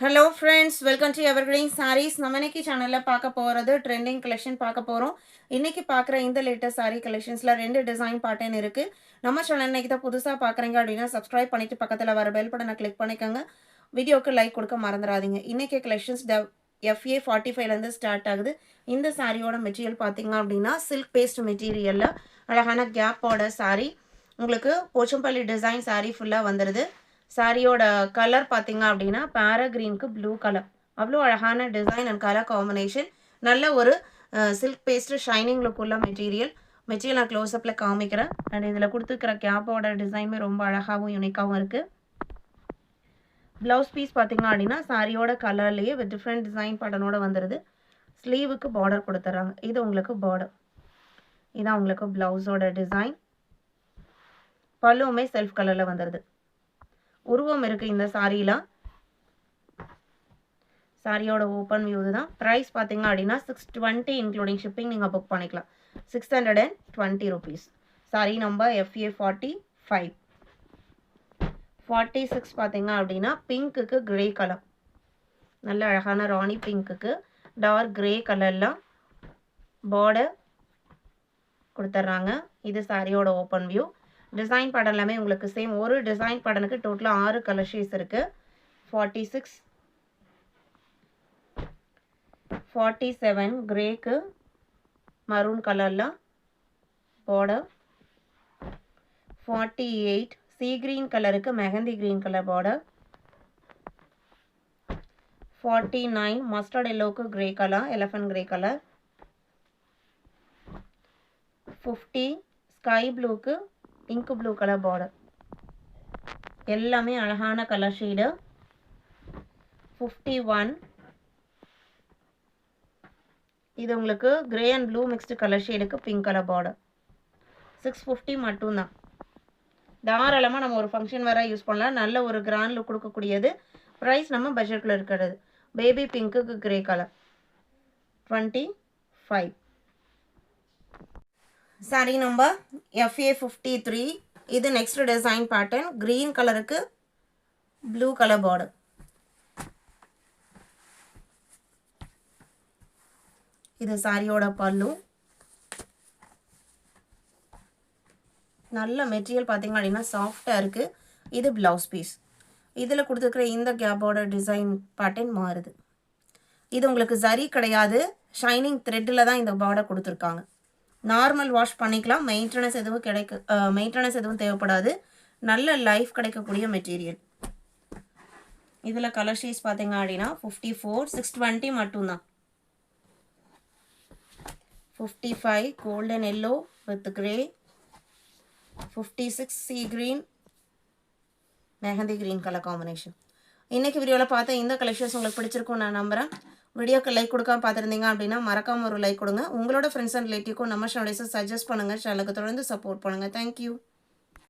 Hello friends, welcome to evergreen sarees. நம்ம இன்னைக்கு சேனலில் பார்க்க போகிறது ட்ரெண்டிங் கலெக்ஷன் பார்க்க போகிறோம். இன்றைக்கி பார்க்குற இந்த லேட்டஸ்ட் சாரீ கலெக்ஷன்ஸில் 2 டிசைன் பேட்டர்ன் இருக்குது. நம்ம சேனல் இன்றைக்கி தான் புதுசாக பார்க்குறீங்க அப்படின்னா சப்ஸ்கிரைப் பண்ணிவிட்டு பக்கத்தில் வர பெல் பட்டனை கிளிக் பண்ணிக்கோங்க. வீடியோக்கு லைக் கொடுக்க மறந்துடாதீங்க. இன்றைக்கி கலெக்ஷன்ஸ் FA 45லேருந்து ஸ்டார்ட் ஆகுது. இந்த சாரியோட மெட்டீரியல் பார்த்திங்க அப்படின்னா சில்க் பேஸ்ட் மெட்டீரியலில் அழகான கேப்போட சாரீ. உங்களுக்கு போச்சம்பள்ளி டிசைன் சாரீ ஃபுல்லாக வந்துடுது. சாரியோட கலர் பார்த்தீங்க அப்படின்னா பேரா கிரீனுக்கு ப்ளூ கலர். அவ்வளோ அழகான டிசைன் அண்ட் கலர் காம்பினேஷன். நல்ல ஒரு சில்க் பேஸ்ட் ஷைனிங் லுக் உள்ள மெட்டீரியல் நான் க்ளோஸ்அப்பில் காமிக்கிறேன். அண்ட் இதில் கொடுத்துருக்கிற கேப்போட டிசைனுமே ரொம்ப அழகாகவும் யூனிக்காகவும் இருக்குது. ப்ளவுஸ் பீஸ் பார்த்தீங்க அப்படின்னா சாரியோட கலர்லேயே வித் டிஃப்ரெண்ட் டிசைன் பேட்டர்னோட வந்துடுது. ஸ்லீவுக்கு பார்டர் கொடுத்துட்றாங்க. இது உங்களுக்கு பார்டர். இதான் உங்களுக்கு ப்ளவுஸோட டிசைன். பல்லுவுமே செல்ஃப் கலரில் வந்துடுது. உருவம் இருக்குது இந்த சாரியில். சாரியோட ஓப்பன் வியூ தான். ப்ரைஸ் பார்த்தீங்க அப்படின்னா 620 இன்க்ளூடிங் ஷிப்பிங். நீங்கள் புக் பண்ணிக்கலாம். 620 rupees. Sorry number FA 45. 46 பார்த்தீங்க அப்படின்னா பிங்க்குக்கு கிரே கலர். நல்ல அழகான ராணி பிங்க்குக்கு டார்க் கிரே கலரில் பார்டர் கொடுத்துட்றாங்க. இது சாரியோட ஓப்பன் வியூ. டிசைன் பேட்டர்ன் எல்லாமே உங்களுக்கு சேம். ஒரு டிசைன் பேட்டர்னுக்கு டோட்டலாக 6 கலர் ஷேட்ஸ் இருக்குது. 46, 47 கிரேக்கு மரூன் கலரில் பார்டர். 48 சீ கிரீன் கலருக்கு mehndi green colour border. 49 mustard எல்லோவுக்கு grey colour, elephant grey colour. 50 sky ப்ளூக்கு இங்கு ப்ளூ கலர் பார்டர். எல்லாமே அழகான கலர் ஷேடு. 51 இது உங்களுக்கு grey and blue mixed colour ஷேடுக்கு பிங்க் கலர் பார்டர். 650 மட்டும்தான். தாராளமாக நம்ம ஒரு ஃபங்க்ஷன் வேற யூஸ் பண்ணலாம். நல்ல ஒரு கிராண்ட் லுக் கொடுக்கக்கூடியது. ப்ரைஸ் நம்ம பட்ஜெட்டில் இருக்கிறது. பேபி பிங்க்குக்கு grey colour 25. Sorry number FA 53. இது நெக்ஸ்ட் டிசைன் பேட்டர்ன். கிரீன் கலருக்கு ப்ளூ கலர் பார்டர். இது சாரியோட பல்லு. நல்ல மெட்டீரியல் பார்த்தீங்க அப்படின்னா சாஃப்டாக இருக்குது. இது ப்ளவுஸ் பீஸ். இதில் கொடுத்துருக்குற இந்த கேப்போட டிசைன் பேட்டர்ன் மாறுது. இது உங்களுக்கு ஜரி கிடையாது, ஷைனிங் த்ரெட்டில் தான் இந்த பார்டர் கொடுத்துருக்காங்க. நார்மல் வாஷ் பண்ணிக்கலாம். மெயின்டெனன்ஸ் எதுவும் தேவைப்படாது. நல்ல லைஃப் கிடைக்கக்கூடிய மெட்டீரியல். இதில் கலர் ஷேட்ஸ் பார்த்தீங்க அப்படின்னா 54, 620 மட்டும்தான். 55 golden yellow with grey. 56 sea green mehndi green colour combination. இன்றைக்கி வீடியோவில் பார்த்த இந்த கலெக்ஷன்ஸ் உங்களுக்கு பிடிச்சிருக்கும் நான் நம்புகிறேன். வீடியோக்கு லைக் கொடுக்காம பார்த்துருந்தீங்க அப்படின்னா மறக்காமல் ஒரு லைக் கொடுங்க. உங்களோட ஃப்ரெண்ட்ஸ் அண்ட் ரிலேட்டிவ்க்கும் நம்ம சேனலை சஜஸ்ட் பண்ணுங்கள். சேனலுக்கு தொடர்ந்து சப்போர்ட் பண்ணுங்கள். தேங்க்யூ.